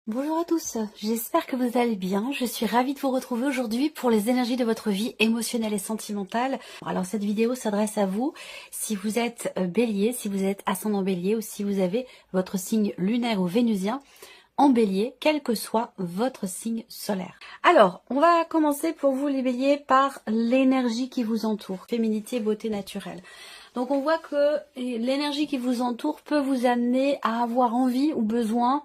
Bonjour à tous, j'espère que vous allez bien. Je suis ravie de vous retrouver aujourd'hui pour les énergies de votre vie émotionnelle et sentimentale. Alors cette vidéo s'adresse à vous si vous êtes bélier, si vous êtes ascendant bélier ou si vous avez votre signe lunaire ou vénusien en bélier, quel que soit votre signe solaire. Alors, on va commencer pour vous les béliers par l'énergie qui vous entoure, féminité, beauté naturelle. Donc on voit que l'énergie qui vous entoure peut vous amener à avoir envie ou besoin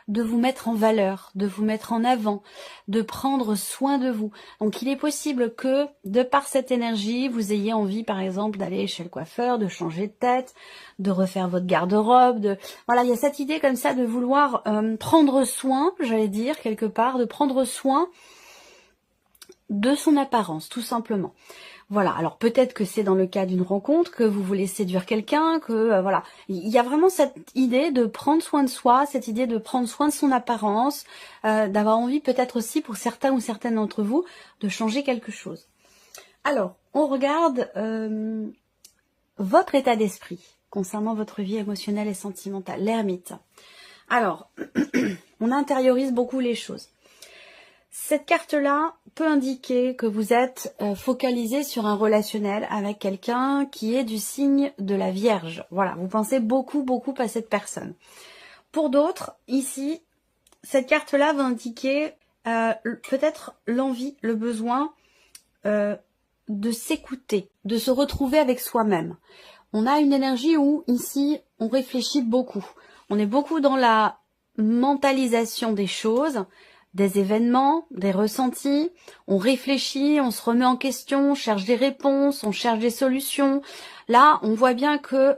de vous mettre en valeur, de vous mettre en avant, de prendre soin de vous. Donc il est possible que, de par cette énergie, vous ayez envie par exemple d'aller chez le coiffeur, de changer de tête, de refaire votre garde-robe, voilà, il y a cette idée comme ça de vouloir prendre soin, j'allais dire quelque part, de prendre soin de son apparence, tout simplement. Voilà, alors peut-être que c'est dans le cas d'une rencontre, que vous voulez séduire quelqu'un, que voilà. Il y a vraiment cette idée de prendre soin de soi, cette idée de prendre soin de son apparence, d'avoir envie peut-être aussi pour certains ou certaines d'entre vous de changer quelque chose. Alors, on regarde votre état d'esprit concernant votre vie émotionnelle et sentimentale, l'ermite. Alors, on intériorise beaucoup les choses. Cette carte-là peut indiquer que vous êtes focalisé sur un relationnel avec quelqu'un qui est du signe de la Vierge. Voilà, vous pensez beaucoup à cette personne. Pour d'autres, ici, cette carte-là va indiquer peut-être l'envie, le besoin de s'écouter, de se retrouver avec soi-même. On a une énergie où, ici, on réfléchit beaucoup. On est beaucoup dans la mentalisation des choses, des événements, des ressentis, on réfléchit, on se remet en question, on cherche des réponses, on cherche des solutions. Là, on voit bien que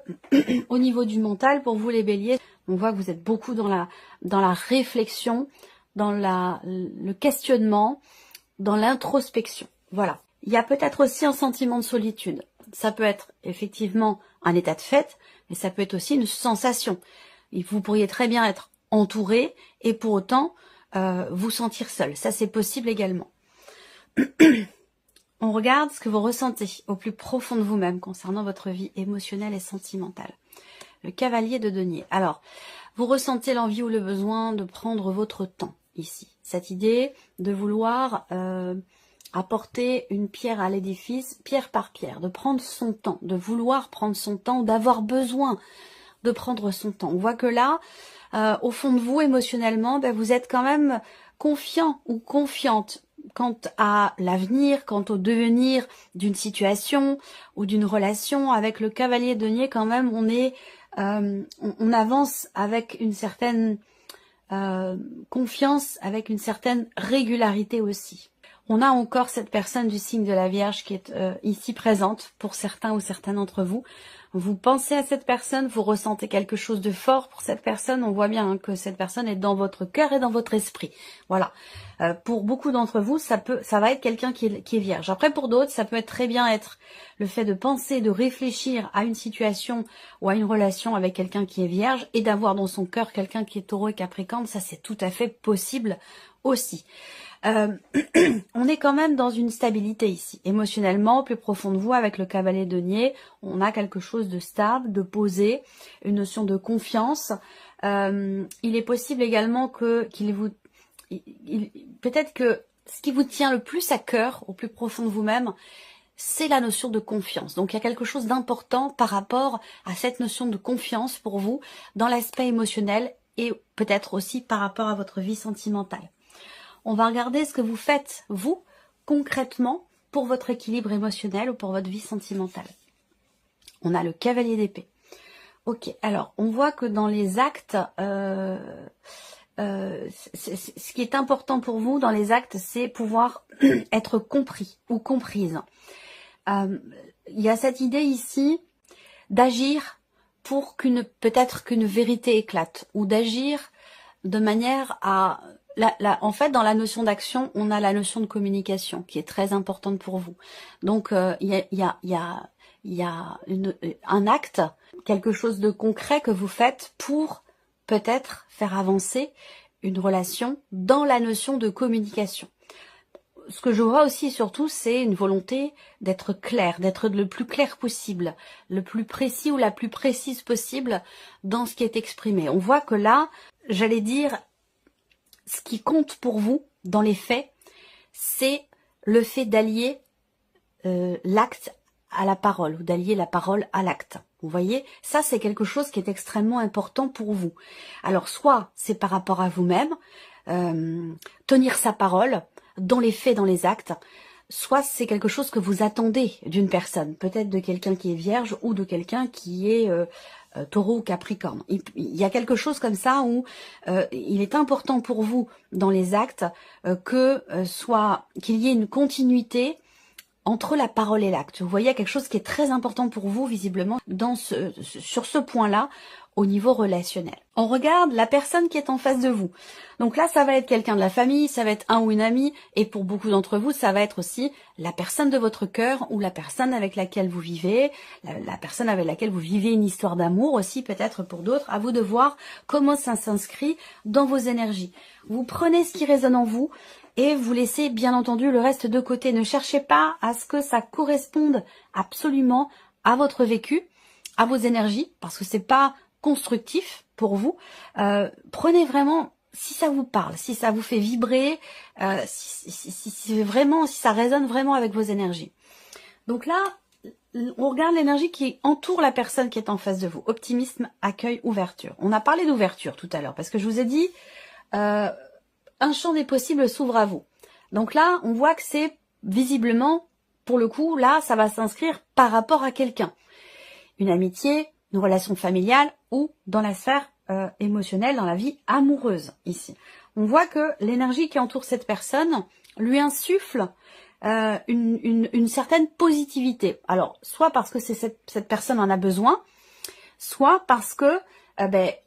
au niveau du mental, pour vous les béliers, on voit que vous êtes beaucoup dans la réflexion, dans le questionnement, dans l'introspection. Voilà. Il y a peut-être aussi un sentiment de solitude. Ça peut être effectivement un état de fait, mais ça peut être aussi une sensation. Vous pourriez très bien être entouré et pour autant vous sentir seul. Ça, c'est possible également. On regarde ce que vous ressentez au plus profond de vous-même concernant votre vie émotionnelle et sentimentale. Le cavalier de denier. Alors, vous ressentez l'envie ou le besoin de prendre votre temps ici. Cette idée de vouloir apporter une pierre à l'édifice, pierre par pierre, de prendre son temps, de vouloir prendre son temps, d'avoir besoin de prendre son temps. On voit que là, au fond de vous, émotionnellement, vous êtes quand même confiant ou confiante quant à l'avenir, quant au devenir d'une situation ou d'une relation. Avec le cavalier de denier, quand même, on avance avec une certaine confiance, avec une certaine régularité aussi. On a encore cette personne du signe de la Vierge qui est ici présente pour certains ou certaines d'entre vous. Vous pensez à cette personne, vous ressentez quelque chose de fort pour cette personne. On voit bien que cette personne est dans votre cœur et dans votre esprit. Voilà. Pour beaucoup d'entre vous, ça va être quelqu'un qui est vierge. Après, pour d'autres, ça peut être très bien être le fait de penser, de réfléchir à une situation ou à une relation avec quelqu'un qui est vierge et d'avoir dans son cœur quelqu'un qui est taureau et capricorne. Ça, c'est tout à fait possible aussi. On est quand même dans une stabilité ici, émotionnellement, au plus profond de vous, avec le cavalier de denier, on a quelque chose de stable, de posé, une notion de confiance. Il est possible également peut-être que ce qui vous tient le plus à cœur, au plus profond de vous-même, c'est la notion de confiance. Donc il y a quelque chose d'important par rapport à cette notion de confiance pour vous, dans l'aspect émotionnel et peut-être aussi par rapport à votre vie sentimentale. On va regarder ce que vous faites, vous, concrètement, pour votre équilibre émotionnel ou pour votre vie sentimentale. On a le cavalier d'épée. Ok, alors, on voit que dans les actes, ce qui est important pour vous dans les actes, c'est pouvoir être compris ou comprise. Il y a cette idée ici d'agir pour peut-être qu'une vérité éclate, ou d'agir de manière à... en fait, dans la notion d'action, on a la notion de communication qui est très importante pour vous. Donc, il y a un acte, quelque chose de concret que vous faites pour peut-être faire avancer une relation dans la notion de communication. Ce que je vois aussi et surtout, c'est une volonté d'être clair, d'être le plus clair possible, le plus précis ou la plus précise possible dans ce qui est exprimé. On voit que là, j'allais dire, qui compte pour vous, dans les faits, c'est le fait d'allier l'acte à la parole, ou d'allier la parole à l'acte. Vous voyez, ça c'est quelque chose qui est extrêmement important pour vous. Alors soit c'est par rapport à vous-même, tenir sa parole, dans les faits, dans les actes, soit c'est quelque chose que vous attendez d'une personne, peut-être de quelqu'un qui est vierge ou de quelqu'un qui est taureau ou capricorne. Il y a quelque chose comme ça où il est important pour vous dans les actes qu'il y ait une continuité entre la parole et l'acte. Vous voyez, quelque chose qui est très important pour vous, visiblement, sur ce point-là, au niveau relationnel. On regarde la personne qui est en face de vous. Donc là, ça va être quelqu'un de la famille, ça va être un ou une amie, et pour beaucoup d'entre vous, ça va être aussi la personne de votre cœur, ou la personne avec laquelle vous vivez, la personne avec laquelle vous vivez une histoire d'amour aussi, peut-être pour d'autres. À vous de voir comment ça s'inscrit dans vos énergies. Vous prenez ce qui résonne en vous, et vous laissez bien entendu le reste de côté. Ne cherchez pas à ce que ça corresponde absolument à votre vécu, à vos énergies, parce que c'est pas constructif pour vous. Prenez vraiment, si ça vous parle, si ça vous fait vibrer, si ça résonne vraiment avec vos énergies. Donc là, on regarde l'énergie qui entoure la personne qui est en face de vous. Optimisme, accueil, ouverture. On a parlé d'ouverture tout à l'heure, parce que je vous ai dit... un champ des possibles s'ouvre à vous. Donc là, on voit que c'est visiblement, pour le coup, là, ça va s'inscrire par rapport à quelqu'un. Une amitié, une relation familiale ou dans la sphère émotionnelle, dans la vie amoureuse, ici. On voit que l'énergie qui entoure cette personne lui insuffle une certaine positivité. Alors, soit parce que cette personne en a besoin, soit parce que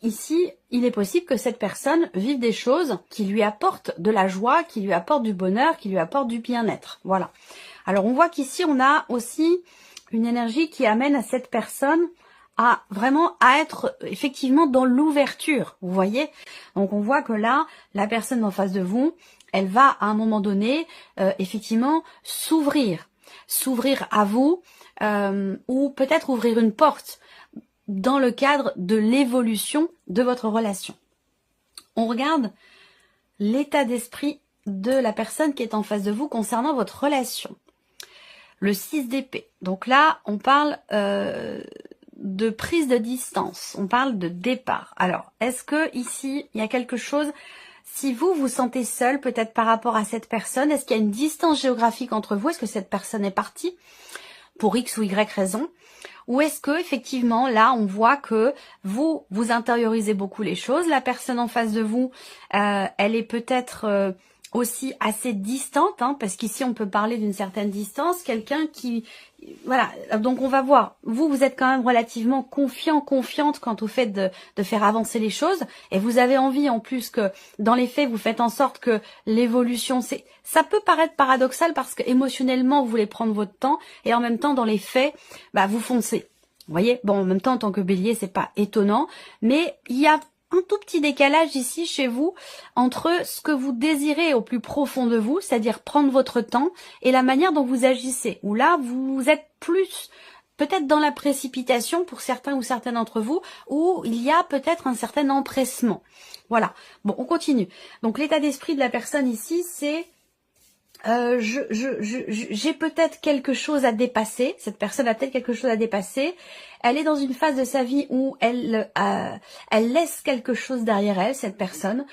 ici, il est possible que cette personne vive des choses qui lui apportent de la joie, qui lui apportent du bonheur, qui lui apportent du bien-être. Voilà. Alors, on voit qu'ici, on a aussi une énergie qui amène à cette personne à être effectivement dans l'ouverture. Vous voyez? Donc, on voit que là, la personne en face de vous, elle va à un moment donné, effectivement, s'ouvrir à vous, ou peut-être ouvrir une porte dans le cadre de l'évolution de votre relation. On regarde l'état d'esprit de la personne qui est en face de vous concernant votre relation. Le 6 d'épée. Donc là, on parle de prise de distance. On parle de départ. Alors, est-ce que ici, il y a quelque chose... Si vous vous sentez seul, peut-être par rapport à cette personne, est-ce qu'il y a une distance géographique entre vous? Est-ce que cette personne est partie pour X ou Y raison? Ou est-ce que effectivement là on voit que vous intériorisez beaucoup les choses, la personne en face de vous elle est peut-être aussi assez distante, hein, parce qu'ici on peut parler d'une certaine distance, quelqu'un qui... Voilà, donc on va voir, vous êtes quand même relativement confiante quant au fait de faire avancer les choses, et vous avez envie en plus que dans les faits vous faites en sorte que l'évolution, ça peut paraître paradoxal parce que émotionnellement vous voulez prendre votre temps, et en même temps dans les faits, vous foncez. Vous voyez, bon, en même temps en tant que bélier c'est pas étonnant, mais il y a un tout petit décalage ici chez vous entre ce que vous désirez au plus profond de vous, c'est-à-dire prendre votre temps, et la manière dont vous agissez, où là vous êtes plus peut-être dans la précipitation pour certains ou certaines d'entre vous, où il y a peut-être un certain empressement. Voilà, bon, on continue. Donc l'état d'esprit de la personne ici, c'est j'ai peut-être quelque chose à dépasser, cette personne a peut-être quelque chose à dépasser, elle est dans une phase de sa vie où elle laisse quelque chose derrière elle, cette personne.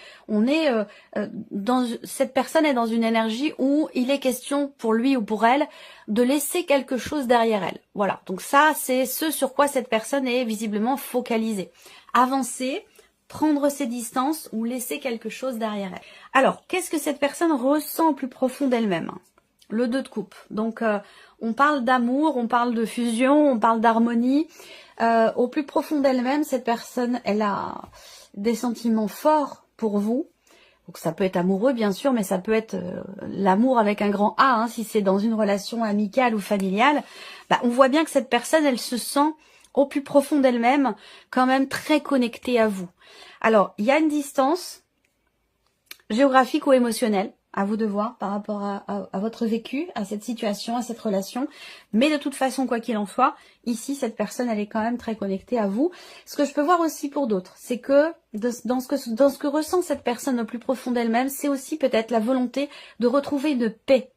Cette personne est dans une énergie où il est question pour lui ou pour elle de laisser quelque chose derrière elle. Voilà, donc ça c'est ce sur quoi cette personne est visiblement focalisée. Avancer, prendre ses distances ou laisser quelque chose derrière elle. Alors, qu'est-ce que cette personne ressent au plus profond d'elle-même? Le 2 de coupe. Donc, on parle d'amour, on parle de fusion, on parle d'harmonie. Au plus profond d'elle-même, cette personne, elle a des sentiments forts pour vous. Donc, ça peut être amoureux, bien sûr, mais ça peut être l'amour avec un grand A, hein, si c'est dans une relation amicale ou familiale. On voit bien que cette personne, elle se sent au plus profond d'elle-même, quand même très connectée à vous. Alors, il y a une distance géographique ou émotionnelle, à vous de voir par rapport à votre vécu, à cette situation, à cette relation. Mais de toute façon, quoi qu'il en soit, ici, cette personne, elle est quand même très connectée à vous. Ce que je peux voir aussi pour d'autres, c'est que dans ce que ressent cette personne au plus profond d'elle-même, c'est aussi peut-être la volonté de retrouver une paix.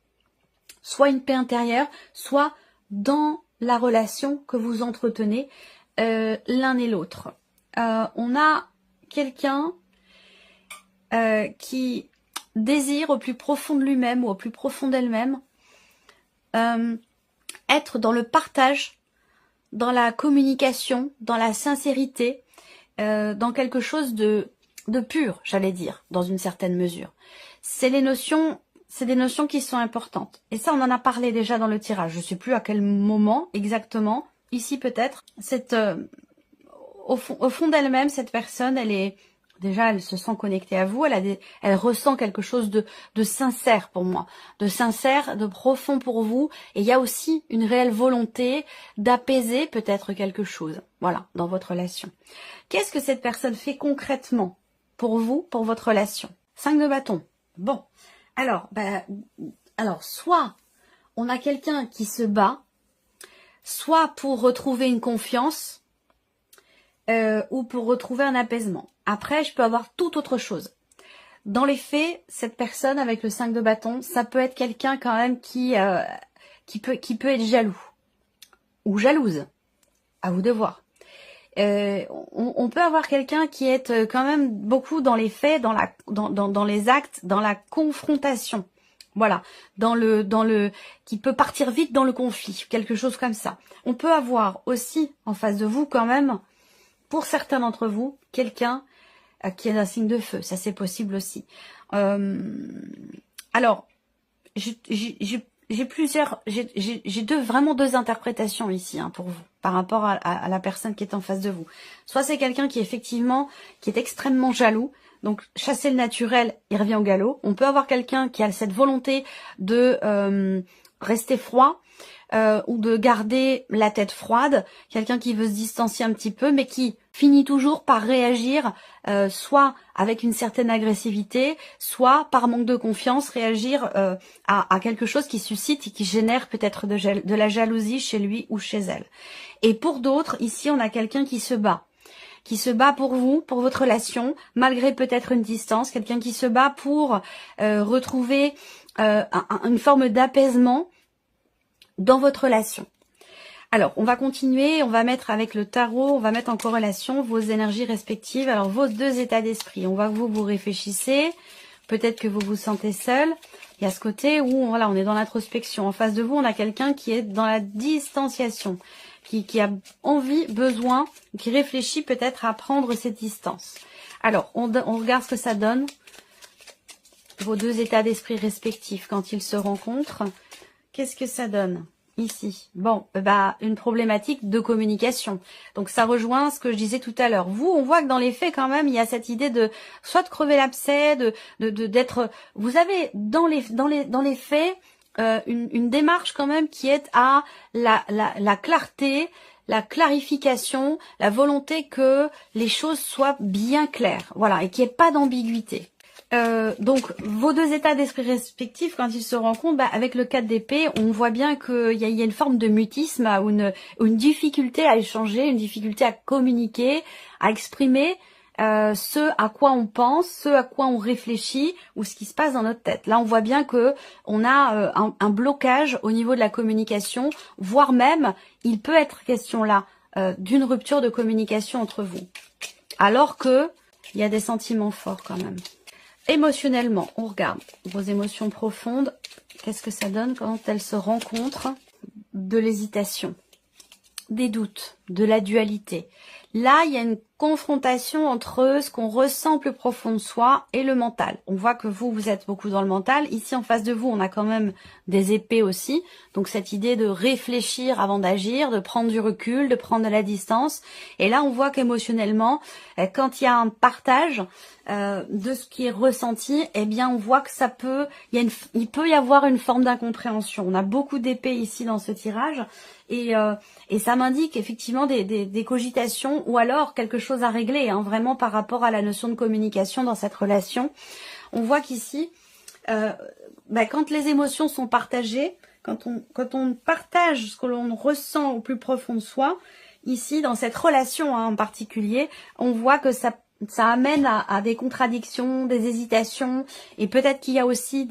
Soit une paix intérieure, soit dans la relation que vous entretenez l'un et l'autre. On a quelqu'un qui désire au plus profond de lui-même ou au plus profond d'elle-même être dans le partage, dans la communication, dans la sincérité, dans quelque chose de pur, j'allais dire, dans une certaine mesure. C'est des notions qui sont importantes. Et ça, on en a parlé déjà dans le tirage. Je ne sais plus à quel moment exactement. Ici peut-être. Au fond d'elle-même, cette personne, elle se sent connectée à vous, elle ressent quelque chose de sincère pour moi, de sincère, de profond pour vous. Et il y a aussi une réelle volonté d'apaiser peut-être quelque chose, voilà, dans votre relation. Qu'est-ce que cette personne fait concrètement pour vous, pour votre relation? 5 de bâton. Bon, alors, soit on a quelqu'un qui se bat, soit pour retrouver une confiance, ou pour retrouver un apaisement. Après, je peux avoir toute autre chose. Dans les faits, cette personne avec le 5 de bâton, ça peut être quelqu'un quand même qui peut être jaloux ou jalouse. À vous de voir. On peut avoir quelqu'un qui est quand même beaucoup dans les faits, dans les actes, dans la confrontation. Voilà, qui peut partir vite dans le conflit, quelque chose comme ça. On peut avoir aussi en face de vous quand même, pour certains d'entre vous, quelqu'un qui est un signe de feu. Ça, c'est possible aussi. Alors, j'ai vraiment deux interprétations ici pour vous, par rapport à la personne qui est en face de vous. Soit c'est quelqu'un qui est extrêmement jaloux. Donc, chasser le naturel, il revient au galop. On peut avoir quelqu'un qui a cette volonté de rester froid, ou de garder la tête froide, quelqu'un qui veut se distancier un petit peu, mais qui finit toujours par réagir, soit avec une certaine agressivité, soit par manque de confiance, réagir à quelque chose qui suscite et qui génère peut-être de la jalousie chez lui ou chez elle. Et pour d'autres, ici, on a quelqu'un qui se bat pour vous, pour votre relation, malgré peut-être une distance, quelqu'un qui se bat pour retrouver une forme d'apaisement dans votre relation. Alors, on va continuer, on va mettre avec le tarot, on va mettre en corrélation vos énergies respectives. Alors, vos deux états d'esprit. On voit que vous réfléchissez, peut-être que vous vous sentez seul. Il y a ce côté où, voilà, on est dans l'introspection. En face de vous, on a quelqu'un qui est dans la distanciation, qui a envie, besoin, qui réfléchit peut-être à prendre cette distance. Alors, on regarde ce que ça donne, vos deux états d'esprit respectifs quand ils se rencontrent. Qu'est-ce que ça donne ici? Bon, une problématique de communication. Donc ça rejoint ce que je disais tout à l'heure. Vous, on voit que dans les faits quand même, il y a cette idée de soit de crever l'abcès, d'être. Vous avez dans les faits une démarche quand même qui est à la clarté, la clarification, la volonté que les choses soient bien claires. Voilà, et qu'il n'y ait pas d'ambiguïté. Donc, vos deux états d'esprit respectifs, quand ils se rencontrent, avec le 4 d'épée, on voit bien qu'il y a une forme de mutisme, ou une difficulté à échanger, une difficulté à communiquer, à exprimer ce à quoi on pense, ce à quoi on réfléchit, ou ce qui se passe dans notre tête. Là, on voit bien que on a un blocage au niveau de la communication, voire même, il peut être question là d'une rupture de communication entre vous. Alors que il y a des sentiments forts quand même. Émotionnellement, on regarde vos émotions profondes. Qu'est-ce que ça donne quand elles se rencontrent? De l'hésitation, des doutes, de la dualité. Là, il y a une confrontation entre ce qu'on ressent plus profond de soi et le mental. On voit que vous êtes beaucoup dans le mental. Ici, en face de vous, on a quand même des épées aussi. Donc, cette idée de réfléchir avant d'agir, de prendre du recul, de prendre de la distance. Et là, on voit qu'émotionnellement, quand il y a un partage de ce qui est ressenti, eh bien, on voit que il peut y avoir une forme d'incompréhension. On a beaucoup d'épées ici dans ce tirage. Et ça m'indique effectivement des cogitations ou alors quelque chose à régler, vraiment par rapport à la notion de communication dans cette relation. On voit qu'ici, Quand les émotions sont partagées, quand on partage ce que l'on ressent au plus profond de soi, ici, dans cette relation en particulier, on voit que ça amène à des contradictions, des hésitations, et peut-être qu'il y a aussi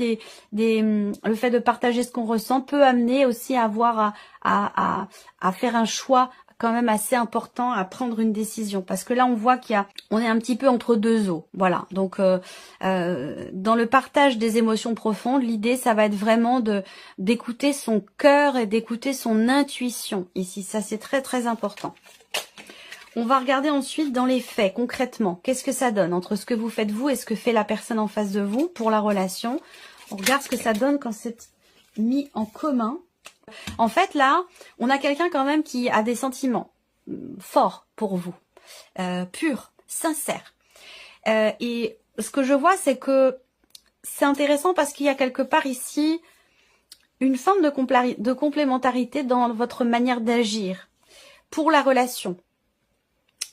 le fait de partager ce qu'on ressent peut amener aussi à avoir à faire un choix quand même assez important, à prendre une décision, parce que là on voit on est un petit peu entre deux eaux, voilà. Donc dans le partage des émotions profondes, l'idée ça va être vraiment d'écouter son cœur et d'écouter son intuition ici, ça c'est très très important. On va regarder ensuite dans les faits, concrètement, qu'est-ce que ça donne entre ce que vous faites vous et ce que fait la personne en face de vous pour la relation. On regarde ce que ça donne quand c'est mis en commun. En fait, là, on a quelqu'un quand même qui a des sentiments forts pour vous, purs, sincères. Et ce que je vois, c'est que c'est intéressant parce qu'il y a quelque part ici une forme de complémentarité dans votre manière d'agir pour la relation.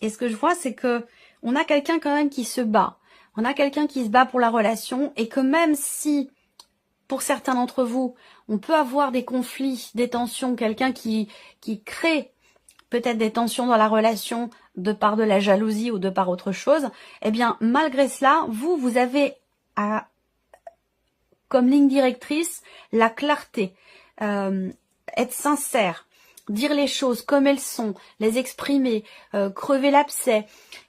Et ce que je vois, c'est que on a quelqu'un quand même qui se bat. On a quelqu'un qui se bat pour la relation et que même si, pour certains d'entre vous, on peut avoir des conflits, des tensions, quelqu'un qui crée peut-être des tensions dans la relation de par de la jalousie ou de par autre chose, eh bien, malgré cela, vous avez comme ligne directrice la clarté, être sincère, dire les choses comme elles sont, les exprimer, crever l'abcès.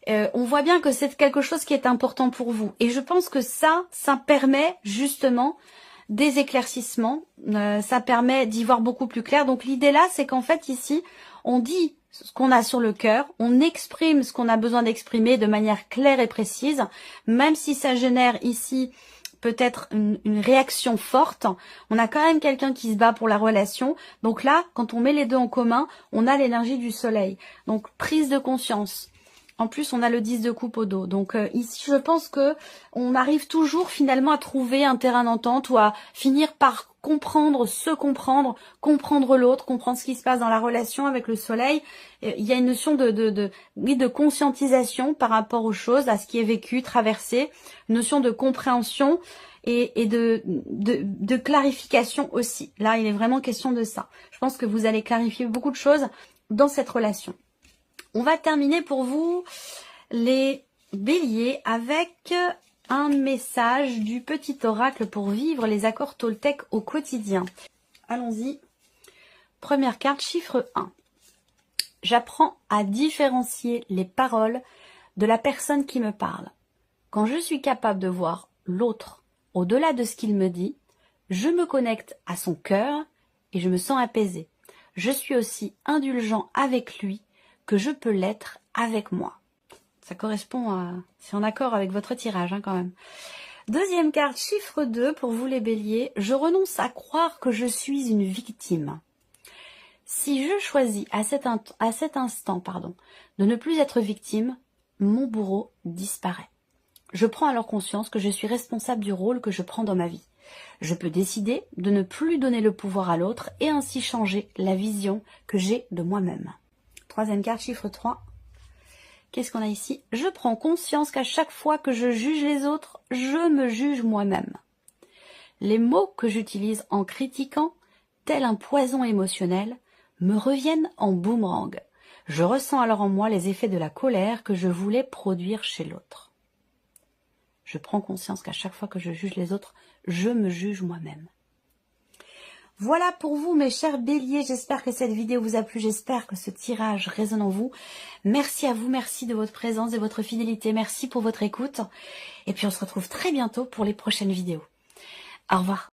On voit bien que c'est quelque chose qui est important pour vous. Et je pense que ça permet justement des éclaircissements, ça permet d'y voir beaucoup plus clair. Donc l'idée là, c'est qu'en fait ici, on dit ce qu'on a sur le cœur, on exprime ce qu'on a besoin d'exprimer de manière claire et précise, même si ça génère ici peut-être une réaction forte, on a quand même quelqu'un qui se bat pour la relation. Donc là, quand on met les deux en commun, on a l'énergie du soleil. Donc prise de conscience. En plus, on a le 10 de coupe au dos. Donc ici, je pense que on arrive toujours finalement à trouver un terrain d'entente ou à finir par comprendre, comprendre l'autre, comprendre ce qui se passe dans la relation avec le soleil. Il y a une notion de conscientisation par rapport aux choses, à ce qui est vécu, traversé, une notion de compréhension et de clarification aussi. Là, il est vraiment question de ça. Je pense que vous allez clarifier beaucoup de choses dans cette relation. On va terminer pour vous, les béliers, avec un message du petit oracle pour vivre les accords Toltec au quotidien. Allons-y. Première carte, chiffre 1. J'apprends à différencier les paroles de la personne qui me parle. Quand je suis capable de voir l'autre au-delà de ce qu'il me dit, je me connecte à son cœur et je me sens apaisée. Je suis aussi indulgent avec lui que je peux l'être avec moi. Ça correspond à... C'est en accord avec votre tirage quand même. Deuxième carte, chiffre 2 pour vous les béliers. Je renonce à croire que je suis une victime. Si je choisis à cet instant de ne plus être victime, mon bourreau disparaît. Je prends alors conscience que je suis responsable du rôle que je prends dans ma vie. Je peux décider de ne plus donner le pouvoir à l'autre et ainsi changer la vision que j'ai de moi-même. Troisième carte, chiffre 3. Qu'est-ce qu'on a ici? Je prends conscience qu'à chaque fois que je juge les autres, je me juge moi-même. Les mots que j'utilise en critiquant, tel un poison émotionnel, me reviennent en boomerang. Je ressens alors en moi les effets de la colère que je voulais produire chez l'autre. Je prends conscience qu'à chaque fois que je juge les autres, je me juge moi-même. Voilà pour vous mes chers béliers, j'espère que cette vidéo vous a plu, j'espère que ce tirage résonne en vous. Merci à vous, merci de votre présence, de votre fidélité, merci pour votre écoute. Et puis on se retrouve très bientôt pour les prochaines vidéos. Au revoir.